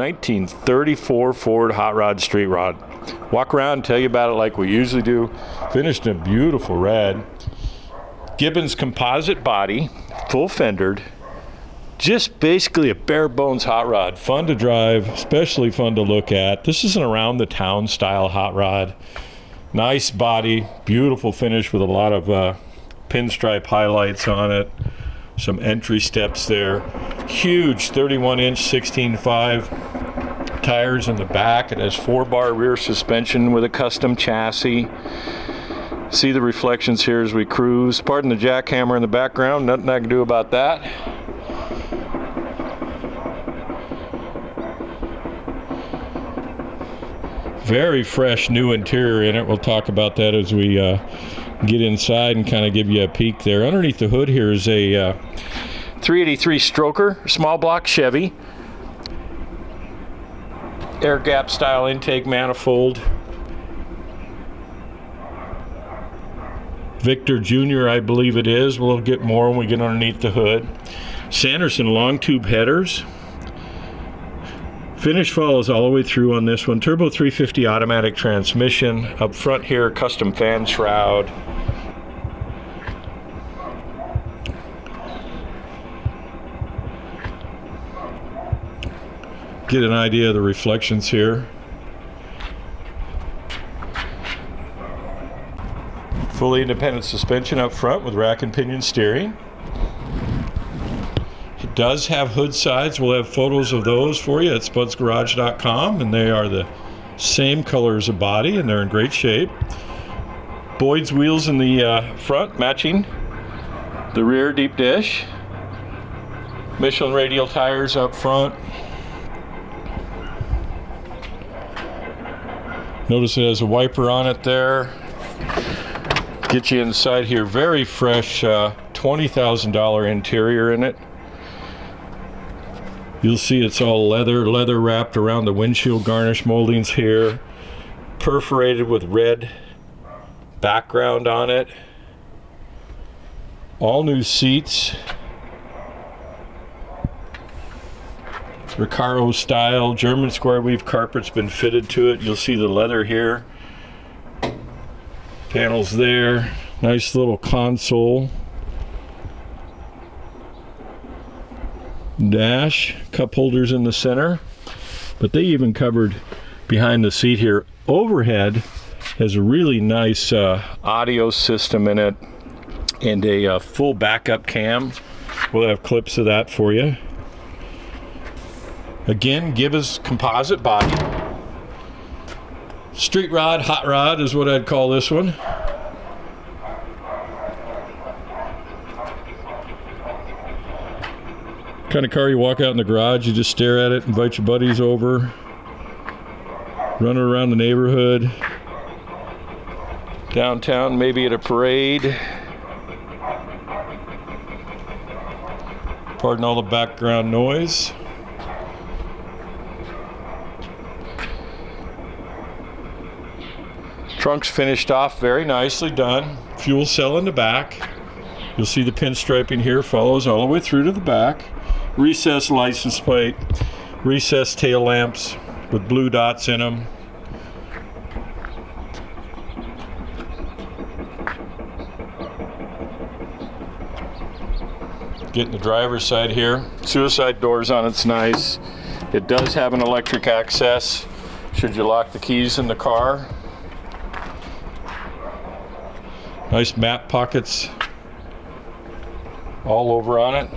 1934 Ford hot rod street rod. Walk around and tell you about it like we usually do. Finished in a beautiful red. Gibbons composite body, full fendered. Just basically a bare bones hot rod. Fun to drive, especially fun to look at. This is an around the town style hot rod. Nice body, beautiful finish with a lot of pinstripe highlights on it. Some entry steps there. Huge 31-inch 16.5 tires in the back. It has 4-bar rear suspension with a custom chassis. See the reflections here as we cruise. Pardon the jackhammer in the background. Nothing I can do about that. Very fresh new interior in it. We'll talk about that as we get inside and kind of give you a peek there. Underneath the hood here is a 383 stroker, small block Chevy. Air-Gap style intake manifold. Victor Jr, I believe it is. We'll get more when we get underneath the hood. Sanderson long tube headers. Finish follows all the way through on this one. Turbo 350 automatic transmission. Up front here, custom fan shroud. Get an idea of the reflections here. Fully independent suspension up front with rack and pinion steering. It does have hood sides. We'll have photos of those for you at spudsgarage.com, and they are the same color as the body, and they're in great shape. Boyd's wheels in the front, matching the rear deep dish. Michelin radial tires up front. Notice it has a wiper on it there. Get you inside here. Very fresh $20,000 interior in it. You'll see it's all leather wrapped around the windshield garnish moldings here. Perforated with red background on it. All new seats. Recarro style, German square weave carpet's been fitted to it. You'll see the leather here. Panels there. Nice little console. Dash, cup holders in the center. But they even covered behind the seat here. Overhead has a really nice audio system in it and a full backup cam. We'll have clips of that for you. Again, Gibbons composite body. Street rod, hot rod is what I'd call this one. Kind of car you walk out in the garage, you just stare at it, invite your buddies over, run around the neighborhood, downtown, maybe at a parade. Pardon all the background noise. Trunk's finished off very nicely done. Fuel cell in the back. You'll see the pinstriping here follows all the way through to the back. Recessed license plate, recessed tail lamps with blue dots in them. Getting the driver's side here. Suicide doors on it's nice. It does have an electric access should you lock the keys in the car. Nice map pockets all over on it.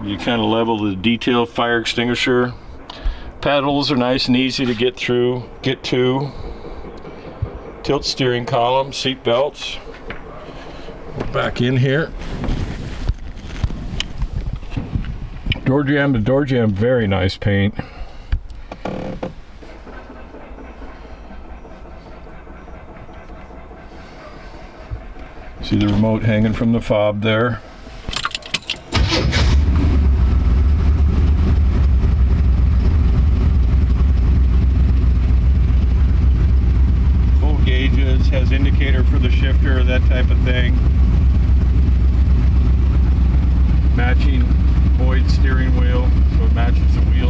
You kind of level the detail fire extinguisher. Pedals are nice and easy to get to. Tilt steering column, seat belts. Back in here. Door jamb to door jamb, very nice paint. See the remote hanging from the fob there. Full gauges, has indicator for the shifter, that type of thing. Matching Boyd steering wheel, so it matches the wheel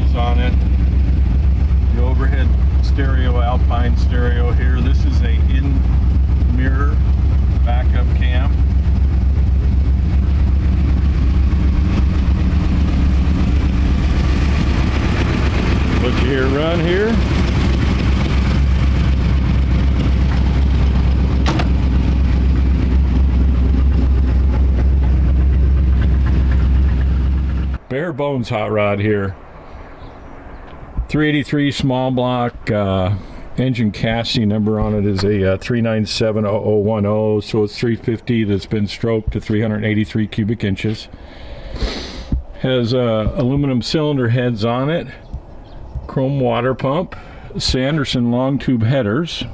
bare bones hot rod here. 383 small block, engine casting number on it is a 3970010, so it's 350 that's been stroked to 383 cubic inches. Has aluminum cylinder heads on it, chrome water pump, Sanderson long tube headers,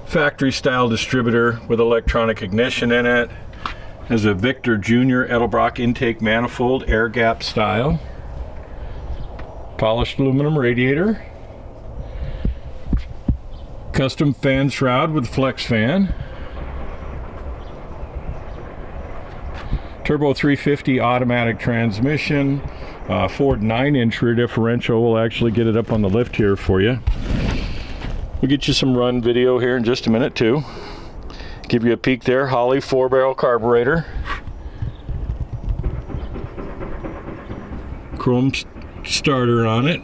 factory style distributor with electronic ignition in it. Has a Victor Jr Edelbrock intake manifold, Air-Gap style, polished aluminum radiator, custom fan shroud with flex fan, turbo 350 automatic transmission, Ford 9-inch rear differential. We'll actually get it up on the lift here for you. We'll get you some run video here in just a minute too. Give you a peek there. Holley 4-barrel carburetor. Chrome starter on it.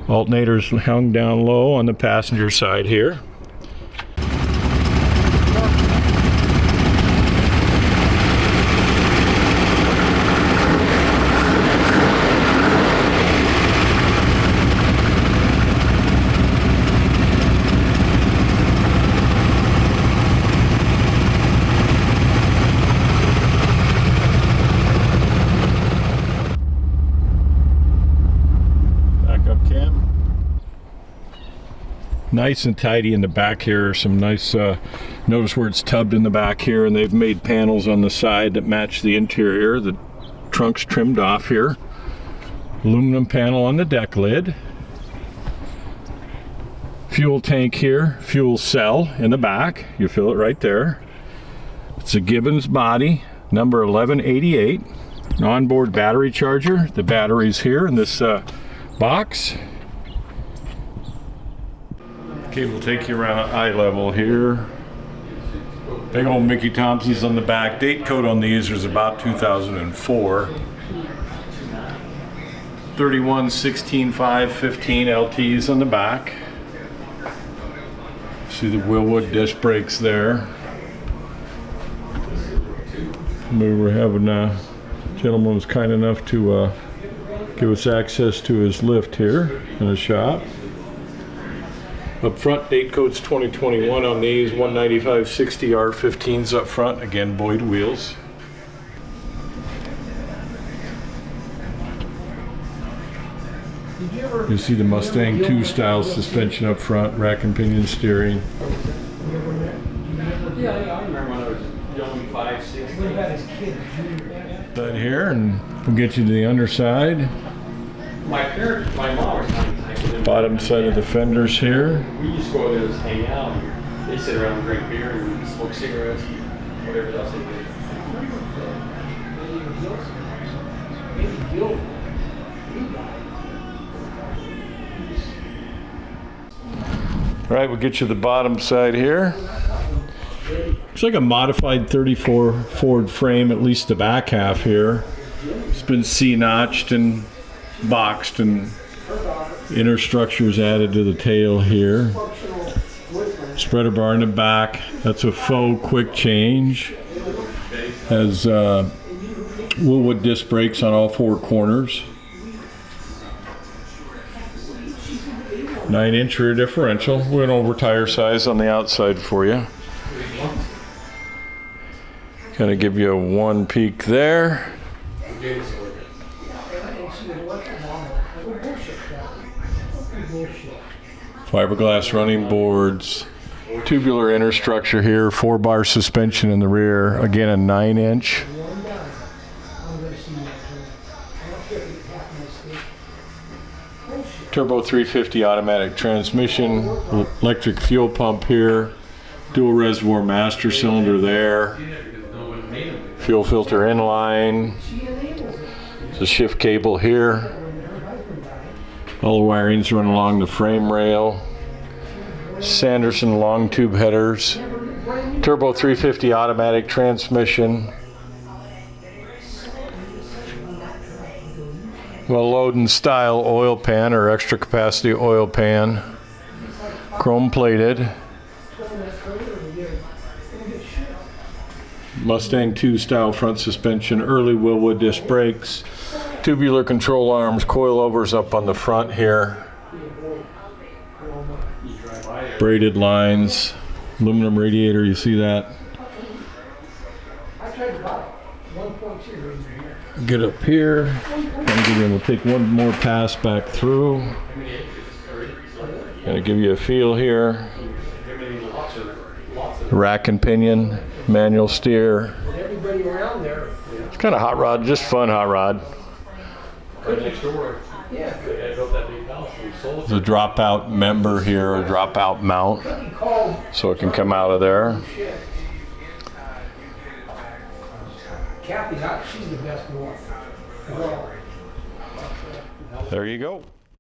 Alternators hung down low on the passenger side here. Nice and tidy in the back here. Some nice, notice where it's tubbed in the back here, and they've made panels on the side that match the interior. The trunk's trimmed off here. Aluminum panel on the deck lid. Fuel tank here, fuel cell in the back. You feel it right there. It's a Gibbons body, number 1188. An onboard battery charger. The battery's here in this box. Okay, we'll take you around eye level here. Big old Mickey Thompson's on the back. Date code on these is about 2004. 31-16-5-15 LTs on the back. See the Wilwood disc brakes there. We were having a gentleman was kind enough to give us access to his lift here in the shop. Up front, date code's 2021 on these, 195/60 R15s up front, again Boyd wheels. You see the Mustang 2 style suspension up front, rack and pinion steering. Yeah, I remember when I was young, 5, 6. What about his kid? Side here, and we'll get you to the underside. My parents, my mom was trying to take them. Bottom side of the fenders here. We used to go over there and hang out. They sit around and drink beer and smoke cigarettes, whatever else they did. All right, we'll get you the bottom side here. Looks like a modified 34 Ford frame, at least the back half here. It's been C-notched and boxed, and inner structures added to the tail here. Spreader bar in the back. That's a faux quick change. Has Wilwood disc brakes on all 4 corners. 9-inch rear differential. We went over tire size on the outside for you. Kind of give you a one peek there. Fiberglass running boards. Tubular inner structure here. 4-bar suspension in the rear. Again, a 9-inch. Turbo 350 automatic transmission, electric fuel pump here, dual reservoir master cylinder there, fuel filter inline, there's a shift cable here, all the wiring's run along the frame rail, Sanderson long tube headers, turbo 350 automatic transmission, well load and style oil pan or extra capacity oil pan, chrome plated. Mustang 2 style front suspension, early Wilwood disc brakes, tubular control arms, coilovers up on the front here, braided lines, aluminum radiator, you see that? Get up here, and we'll take one more pass back through. Gonna give you a feel here. Rack and pinion, manual steer. It's kind of hot rod, just fun hot rod. There's a dropout member here, a dropout mount, so it can come out of there. Kathy, she's the best one. There you go.